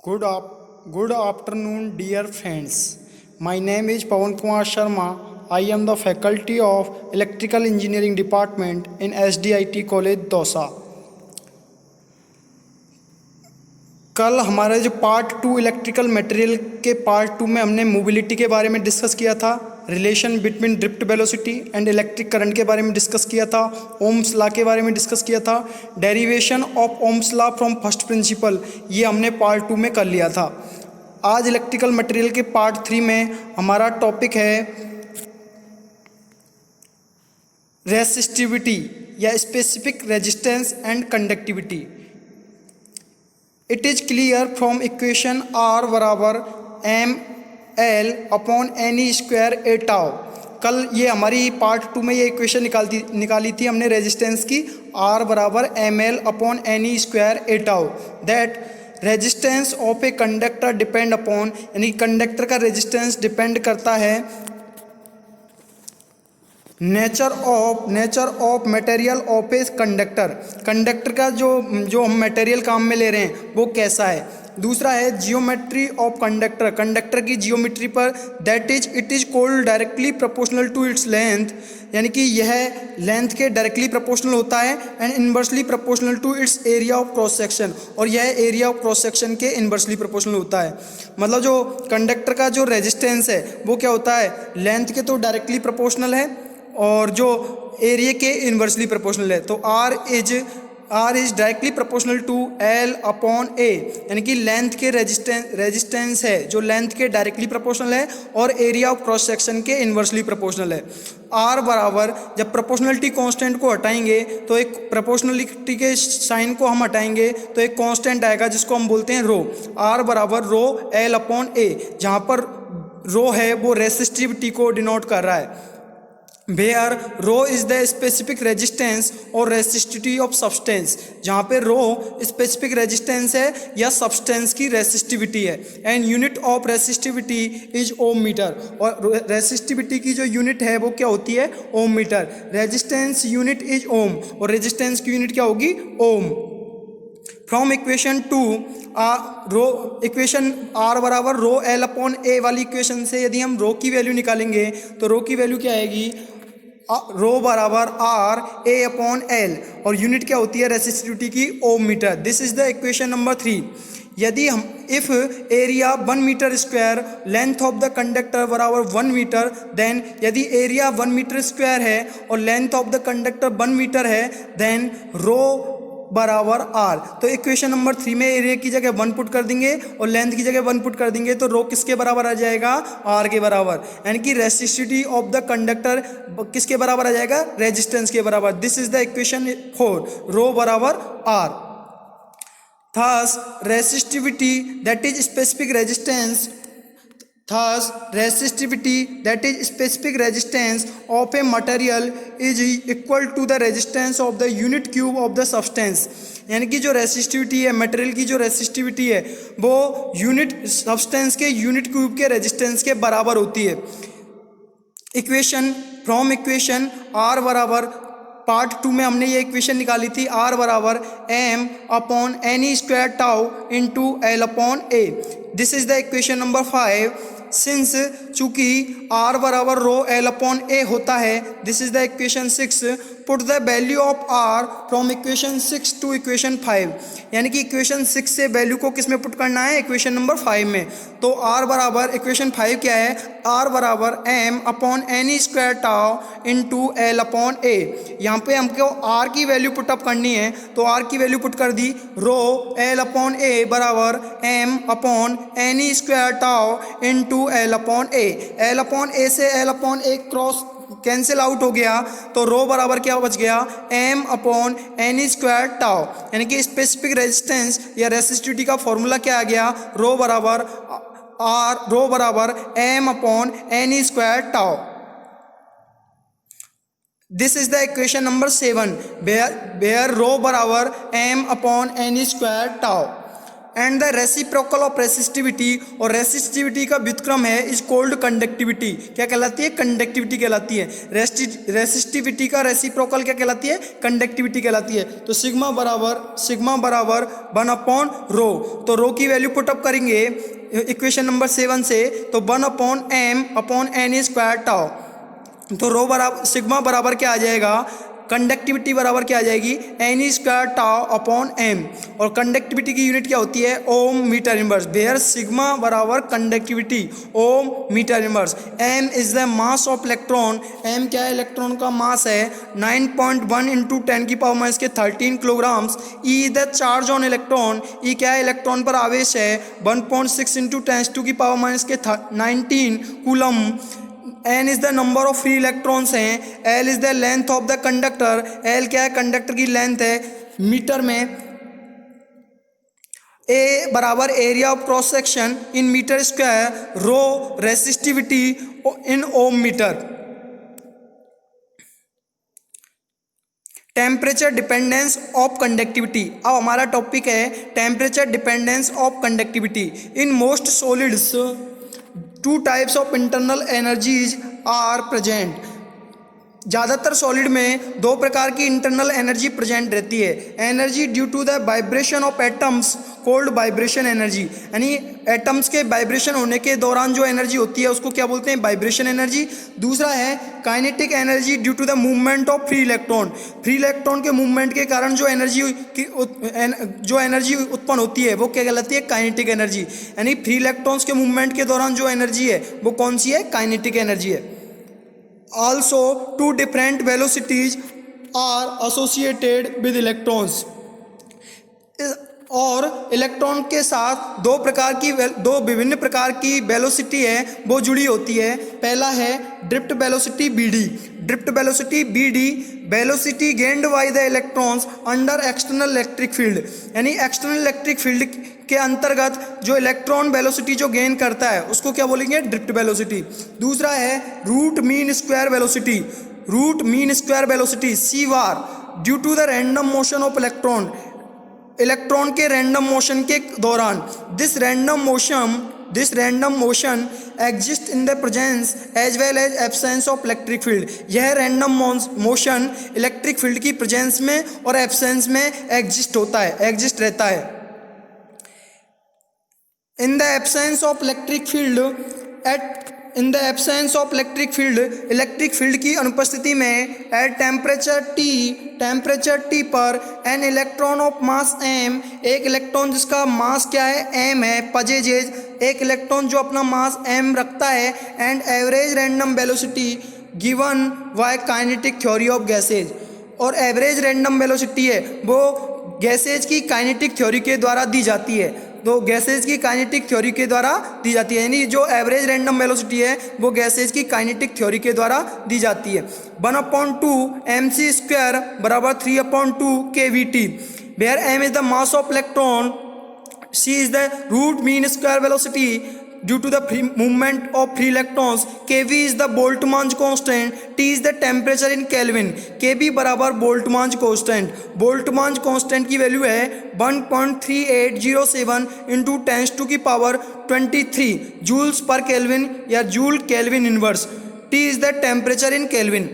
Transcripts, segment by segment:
Good afternoon, dear friends. My name is Pawan Kumar Sharma. I am the faculty of Electrical Engineering Department in SDIT College Dausa. कल हमारा जो part 2 electrical material के part 2 में हमने mobility के बारे में डिस्कस किया था, relation between drift velocity and electric current के बारे में डिस्कस किया था, ओम्स लॉ के बारे में डिस्कस किया था, derivation of Ohm's law from first principle, ये हमने पार्ट 2 में कर लिया था। आज इलेक्ट्रिकल मटेरियल के पार्ट 3 में हमारा टॉपिक है रेसिस्टिविटी या specific resistance and conductivity. It is clear from equation R बराबर M L upon N E square ए टाउ। कल ये हमारी पार्ट 2 में ये इक्वेशन निकाली थी हमने रेजिस्टेंस की, R बराबर M L upon N E square A tau, that resistance of a conductor depend upon, यानी कंडक्टर का रेजिस्टेंस डिपेंड करता है nature of material of a conductor का जो हम मटेरियल काम में ले रहे हैं वो कैसा है। दूसरा है जियोमेट्री ऑफ कंडक्टर की जियोमेट्री पर, that is it is called directly proportional to its length, यानी कि यह लेंथ के डायरेक्टली प्रोपोर्शनल होता है, and inversely proportional to its area of cross section, और यह एरिया ऑफ क्रॉस सेक्शन के इन्वर्सली प्रोपोर्शनल होता है। मतलब जो कंडक्टर का जो रेजिस्टेंस है वो क्या होता है, लेंथ के तो डायरेक्टली प्रोपोर्शनल है और जो एरिया के इन्वर्सली प्रोपोर्शनल है। तो R is directly proportional to L upon A, यानी कि लेंथ के रेजिस्टेंस है जो लेंथ के डायरेक्टली प्रोपोर्शनल है और एरिया ऑफ क्रॉस सेक्शन के इन्वर्सली प्रोपोर्शनल है। R बराबर, जब प्रोपोर्शनलिटी कांस्टेंट को हटाएंगे तो एक प्रोपोर्शनलिटी के साइन को हम हटाएंगे तो एक कांस्टेंट आएगा जिसको हम बोलते हैं रो। R बराबर रो L अपॉन A, जहाँ पर रो है वो रेसिस्टिविटी को डिनोट कर रहा है। Where rho is the specific resistance और resistivity of substance, जहाँ पे rho specific resistance है या substance की resistivity है, and unit of resistivity is ohm meter, और resistivity की जो unit है वो क्या होती है, ohm meter। resistance unit is ohm, और resistance की unit क्या होगी, ohm। From equation 2 equation R बराबर रो L अपॉन A वाली इक्वेशन से यदि हम रो की वैल्यू निकालेंगे तो रो की वैल्यू क्या आएगी, रो बराबर R A अपॉन L, और यूनिट क्या होती है रेसिस्टिविटी की, ohm metre. This is the equation number 3। यदि हम if area 1 metre square, length of the conductor बराबर 1 मीटर, देन यदि एरिया 1 मीटर स्क्वायर है और length of the conductor 1 metre है, देन रो बराबर R। तो इक्वेशन नंबर 3 में एरिया की जगह 1 पुट कर देंगे और लेंथ की जगह 1 पुट कर देंगे तो रो किसके बराबर आ जाएगा, R के बराबर, यानी कि रेसिस्टिविटी ऑफ द कंडक्टर किसके बराबर आ जाएगा, रेजिस्टेंस के बराबर। दिस इज द इक्वेशन 4, रो बराबर R। Thus resistivity that is specific resistance, thus resistivity that is specific resistance of a material is equal to the resistance of the unit cube of the substance, यानी कि जो resistivity है material की, जो resistivity है वो unit substance के unit cube के रेजिस्टेंस के बराबर होती है। इक्वेशन फ्रॉम इक्वेशन R बराबर, पार्ट 2 में हमने ये इक्वेशन निकाली थी, R बराबर m upon N E square tau into L upon A। This is the equation number 5। Since चूंकि R बराबर रो L अपॉन A होता है, this is the equation 6। Put the value of R from equation 6 to equation 5, यानी कि equation 6 से value को किस में पुट करना है, इक्वेशन नंबर 5 में। तो R बराबर इक्वेशन 5 क्या है, R बराबर m upon N E square tau into L upon A। यहाँ पे हमको R की वैल्यू पुटअप करनी है तो R की वैल्यू पुट कर दी, रो L अपॉन A बराबर m upon N E square tau into L upon A। L upon A से L upon A cross cancel out हो गया तो रो बराबर क्या बच गया, m upon N E square tau, यानी कि स्पेसिफिक रेजिस्टेंस या रेसिस्टिविटी का फॉर्मूला क्या आ गया, रो बराबर m upon N E square tau. This is the equation number 7 where रो बराबर m upon N E square tau, and the reciprocal of resistivity, और रेसिस्टिविटी का व्युत्क्रम है इज कोल्ड कंडक्टिविटी। क्या कहलाती है? कंडक्टिविटी कहलाती है। रेसिस्टिविटी का रेसिप्रोकल क्या कहलाती है? कंडक्टिविटी कहलाती है। तो सिग्मा बराबर 1/रो। तो रो की वैल्यू पुटअप करेंगे इक्वेशन नंबर 7 से, तो 1/m/n² टाउ। तो रो बराबर सिग्मा बराबर क्या आ जाएगा? कंडक्टिविटी बराबर क्या आ जाएगी? n² टाउ अपॉन m, और कंडक्टिविटी की यूनिट क्या होती है? Ohm metre inverse. Where sigma बराबर conductivity ohm metre inverse. m is the mass of electron. m क्या है? इलेक्ट्रॉन का मास है 9.1 × 10⁻13 kilograms. e is the charge on electron. e क्या है? इलेक्ट्रॉन पर आवेश है 1.6 × 10⁻19 coulomb. n is the number of free electrons हैं। l is the length of the conductor. l क्या है? कंडक्टर की लेंथ है मीटर में। a बराबर area of cross section in metre square. Rho resistivity in ohm metre. Temperature dependence of conductivity. अब हमारा topic है temperature dependence of conductivity. In most solids 2 types of internal energies are present. ज़्यादातर solid में 2 प्रकार की internal energy present रहती है। Energy due to the vibration of atoms called vibration energy, यानी एटम्स के वाइब्रेशन होने के दौरान जो एनर्जी होती है उसको क्या बोलते हैं? Vibration energy. दूसरा है kinetic energy due to the movement of free electron. Free electron के मूवमेंट के कारण जो एनर्जी उत्पन्न होती है वो क्या कहलाती है? Kinetic energy. यानी फ्री इलेक्ट्रॉन्स के मूवमेंट के दौरान जो एनर्जी है वो कौन सी है? काइनेटिक एनर्जी है। Also 2 different velocities are associated with electrons। और इलेक्ट्रॉन के साथ 2 विभिन्न प्रकार की वेलोसिटी है वो जुड़ी होती है। पहला है drift velocity BD। Drift velocity BD velocity gained by the electrons under external electric field, यानी एक्सटर्नल इलेक्ट्रिक फील्ड के अंतर्गत जो इलेक्ट्रॉन वेलोसिटी जो गेन करता है उसको क्या बोलेंगे? Drift velocity. दूसरा है root mean square velocity. Root mean square velocity CVAR due to the random motion of electron. Electron के रैंडम मोशन के दौरान this random motion exist in the presence as well as absence of electric field. यह random motion electric field की presence में और absence में exist रहता है। In the absence of electric field, electric field की अनुपस्थिति में एट टेम्परेचर T पर an electron of mass m, एक इलेक्ट्रॉन जिसका मास क्या है? m है, पजेजेज एक इलेक्ट्रॉन जो अपना मास m रखता है, and average random velocity given by kinetic theory of gases. और एवरेज रैंडम वेलोसिटी है वो गैसेज की काइनेटिक थ्योरी के द्वारा दी जाती है। तो गैसेज की काइनेटिक थ्योरी के द्वारा दी जाती है, यानी जो एवरेज रैंडम वेलोसिटी है वो गैसेज की काइनेटिक थ्योरी के द्वारा दी जाती है। 1/2 mc² बराबर 3/2 kVT, where m is the mass of electron, c is the root mean square velocity due to the movement of free electrons, kV is the Boltzmann constant, T is the temperature in kelvin. kV बराबर Boltzmann constant. Boltzmann constant की value है 1.3807 × 10⁻23 joules per kelvin या joule kelvin inverse. T is the temperature in kelvin.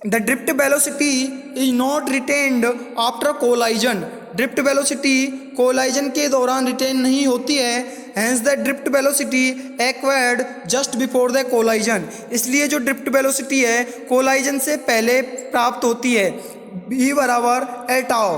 The drift velocity is not retained after collision. Drift velocity collision के दौरान retain नहीं होती है। Hence the drift velocity acquired just before the collision. इसलिए जो drift velocity है collision से पहले प्राप्त होती है। B बराबर a tau.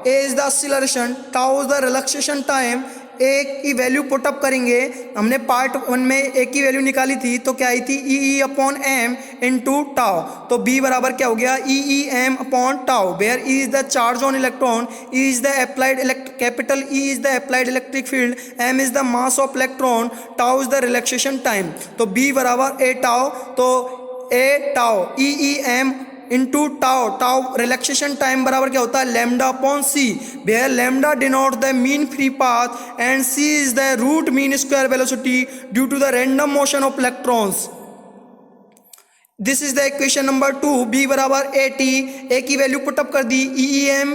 A is the acceleration, tau is the relaxation time. A की वैल्यू पुटअप करेंगे, हमने पार्ट 1 में ए की वैल्यू निकाली थी तो क्या आई थी? E/m × tau. तो बी बराबर क्या हो गया? E/m/टाउ, where E is the charge on electron, E is the capital E is the applied electric field, M is the mass of electron, tau is the relaxation time. तो B बराबर a tau, तो a tau E/m × tau, tau relaxation time बराबर क्या होता है? λ/c, where lambda denote the mean free path and c is the root mean square velocity due to the random motion of electrons. This is the equation number 2। b बराबर at, a की value put up कर दी, E/m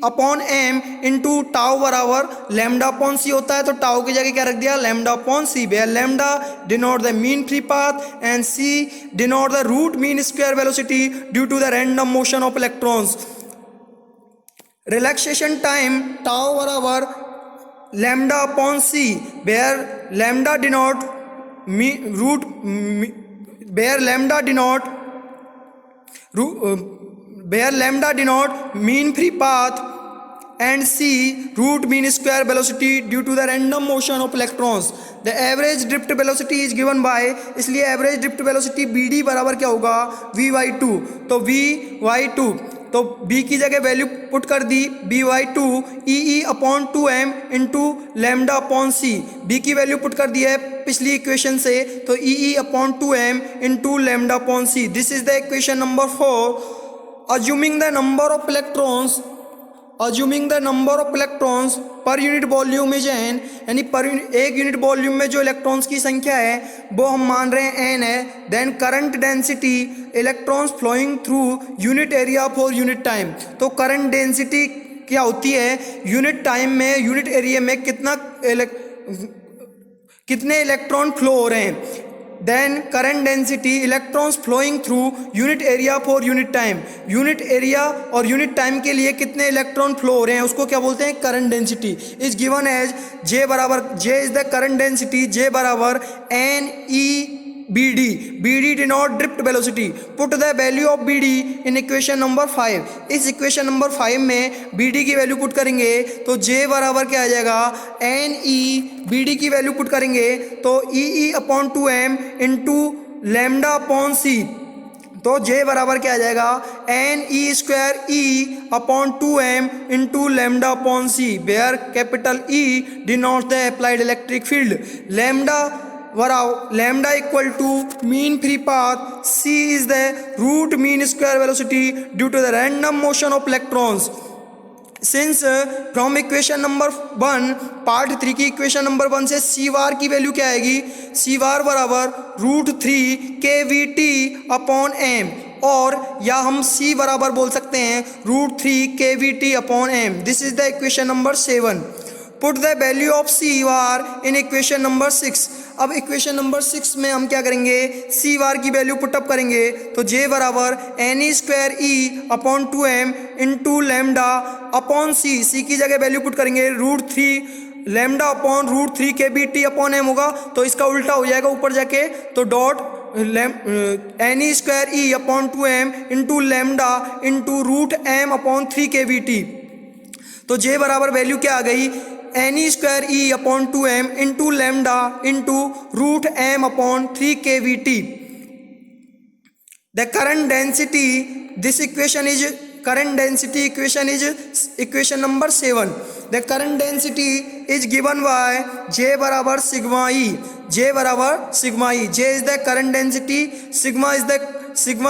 upon m into tau बराबर lambda upon c होता है, तो tau की जगह क्या रख दिया, lambda upon c, where lambda denote the mean free path and c denote the root mean square velocity due to the random motion of electrons. Relaxation time tau बराबर lambda upon c, where lambda denote root, where lambda denote where lambda denote mean free path and c root mean square velocity due to the random motion of electrons. The average drift velocity is given by, इसलिए average drift velocity bd बराबर क्या होगा, v/2, तो v/2, तो b की जगह value put कर दी b/2 E upon 2m into lambda upon C, b की वैल्यू पुट कर दी है पिछली इक्वेशन से, तो E upon 2m into lambda upon C. This is the equation number 4। Assuming the number of electrons per unit volume is n, यानी एक unit volume में जो इलेक्ट्रॉन्स की संख्या है वो हम मान रहे हैं n है। Then current density electrons flowing through unit area for unit time, तो करंट डेंसिटी क्या होती है, यूनिट टाइम में यूनिट एरिया में कितने इलेक्ट्रॉन फ्लो हो रहे हैं। Then current density electrons flowing through unit area for unit time, unit area और यूनिट टाइम के लिए कितने इलेक्ट्रॉन फ्लो हो रहे हैं उसको क्या बोलते हैं, current density. Is given as J बराबर, J is the current density, J बराबर N E B D denote drift velocity. Put the value of B D in equation number 5। इस इक्वेशन नंबर 5 में बी डी की value put करेंगे तो J बराबर क्या आ जाएगा, एन ई बी डी की वैल्यू पुट करेंगे तो E upon 2m into lambda upon C, तो जे बराबर क्या आ जाएगा, N E square E upon 2m into lambda upon c, where capital E denotes the applied electric field. Lambda equal to mean free path, c is the root mean square velocity due to the random motion of electrons. Since from equation number 1 part 3 की equation number 1 से सी वार की value क्या आएगी, सी वार बराबर √3 kVt upon M, और या हम सी बराबर बोल सकते हैं √3 kVt upon m. This is the equation number 7। Put the value of c वार इन इक्वेशन नंबर 6। अब इक्वेशन नंबर 6 में हम क्या करेंगे, सी वार की वैल्यू पुटअप करेंगे तो जे बराबर एन ई स्क्वायर ई upon 2m into lambda upon C, C की जगह वैल्यू पुट करेंगे √3 lambda upon √3 kBt upon M होगा, तो इसका उल्टा हो जाएगा ऊपर जाके, तो डॉट एन ई स्क्वायर ई upon 2m into lambda into √m upon 3 kBt। तो जे बराबर वैल्यू क्या आ गई, N E square E upon 2m into lambda into √m upon 3 kVt। The current density, this equation is current density equation is equation number 7. The current density is given by J बराबर sigma E, J बराबर sigma E, J is the current density, sigma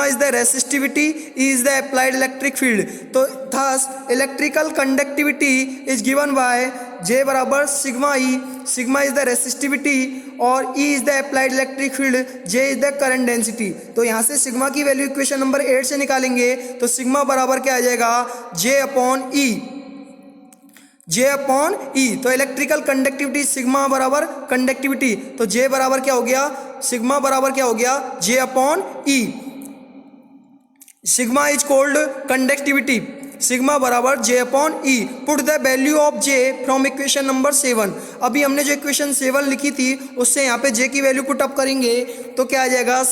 is the resistivity, E is the applied electric field. तो thus electrical conductivity is given by J बराबर sigma E, sigma is the resistivity और E is the applied electric field, J is the current density. तो यहाँ से sigma की value equation number 8 से निकालेंगे तो सिग्मा बराबर क्या आ जाएगा, J upon E, J upon E। तो इलेक्ट्रिकल कंडक्टिविटी सिग्मा बराबर कंडक्टिविटी, तो J बराबर क्या हो गया, सिग्मा बराबर क्या हो गया, J upon E। Sigma is called conductivity, sigma बराबर J upon E। Put the value of J from equation number 7। अभी हमने जो इक्वेशन 7 लिखी थी उससे यहाँ पे J की वैल्यू पुट अप करेंगे तो क्या आ जाएगा,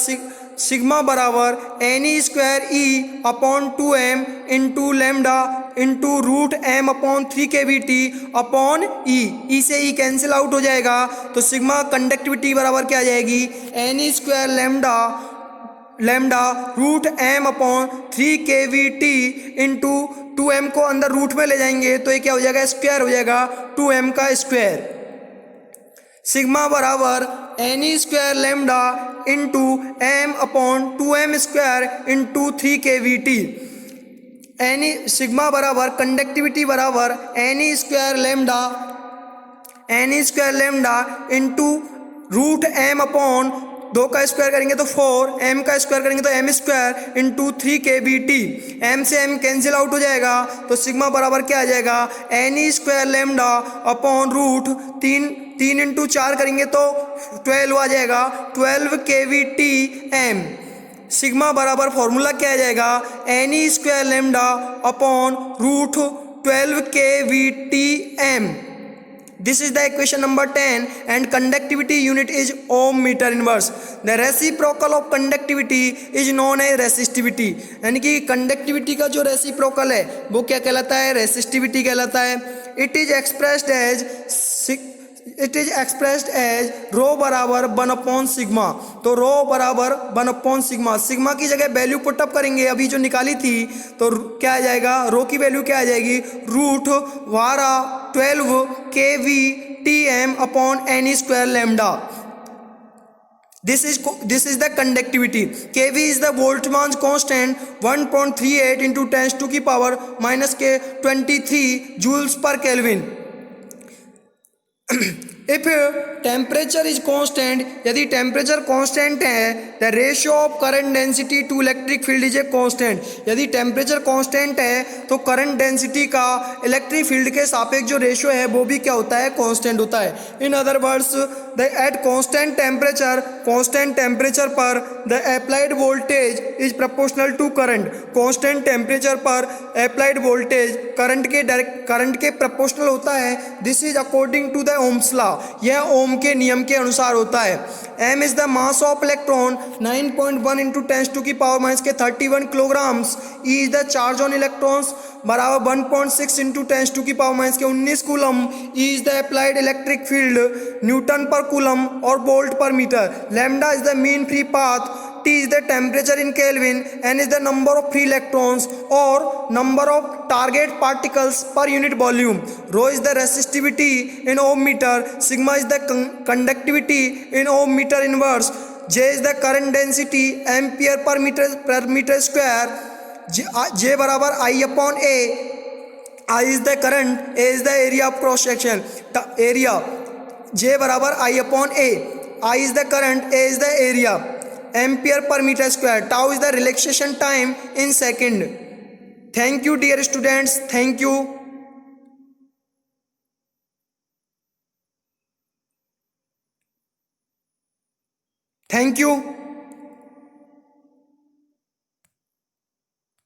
सिग्मा बराबर एन ई स्क्वायर ई upon 2m into lambda into √m upon 3 kVt upon E, E से E कैंसिल आउट हो जाएगा तो सिग्मा कंडक्टिविटी बराबर क्या आ जाएगी, एन ई square lambda √m upon 3 kVt into 2m को अंदर रूट में ले जाएंगे तो ये क्या हो जाएगा, स्क्वायर हो जाएगा 2m का स्क्वायर। सिग्मा बराबर N E square lambda into m upon 2m square into 3 kVt। Any sigma बराबर कंडक्टिविटी बराबर N E square lambda into √m upon 2 का स्क्वायर करेंगे तो 4, m का स्क्वायर करेंगे तो m square into 3kBt, m से m कैंसिल आउट हो जाएगा तो सिग्मा बराबर क्या आ जाएगा, N E square lambda upon root 3 into 4 करेंगे तो 12 आ जाएगा, 12kVt m। सिग्मा बराबर फॉर्मूला क्या आ जाएगा, N E square lambda upon root 12kVt m। This is the equation number 10 and conductivity unit is ohm meter inverse. The reciprocal of conductivity is known as resistivity. यानी कि conductivity का जो reciprocal है वो क्या कहलाता है, resistivity कहलाता है। It is expressed as रो बराबर 1 सिग्मा। तो रो बराबर 1 सिग्मा, सिग्मा की जगह वैल्यू पुटअप करेंगे अभी जो निकाली थी तो क्या आ जाएगा, रो की वैल्यू क्या आ जाएगी, root 12kVtm upon n square lambda. This is the conductivity. Kv is the Boltzmann constant 1.38 into 10 to the power minus k 23 joules per Kelvin. If temperature is constant, यदि टेम्परेचर कांस्टेंट है, the ratio of current density to electric field is a constant. यदि temperature constant है तो current density का electric field के सापेक्ष जो ratio है वो भी क्या होता है, कांस्टेंट होता है। In other words the at constant temperature पर the applied voltage is proportional to current. Constant temperature पर अप्लाइड वोल्टेज करंट के प्रोपोर्शनल होता है। This is according to the Ohm's law, यह ओम के नियम के अनुसार होता है। m is the mass of electron 9.1 into 10 to की पावर माइनस के 31 kilograms. E is the charge on electrons बराबर 1.6 इंटू 10 टू की पावर माइनस के 19 coulomb. E is the applied electric field newton पर कूलम और वोल्ट पर metre. Lambda is the mean free path. T is the temperature in Kelvin, N is the number of free electrons or number of target particles per unit volume. Rho is the resistivity in ohm meter, sigma is the conductivity in ohm meter inverse, J is the current density ampere per meter square, J बराबर I upon A, I is the current, A is the area of cross section, area, J बराबर I upon A, I is the current, A is the area, ampere per metre square, tau is the relaxation time in second. Thank you dear students, thank you. Thank you.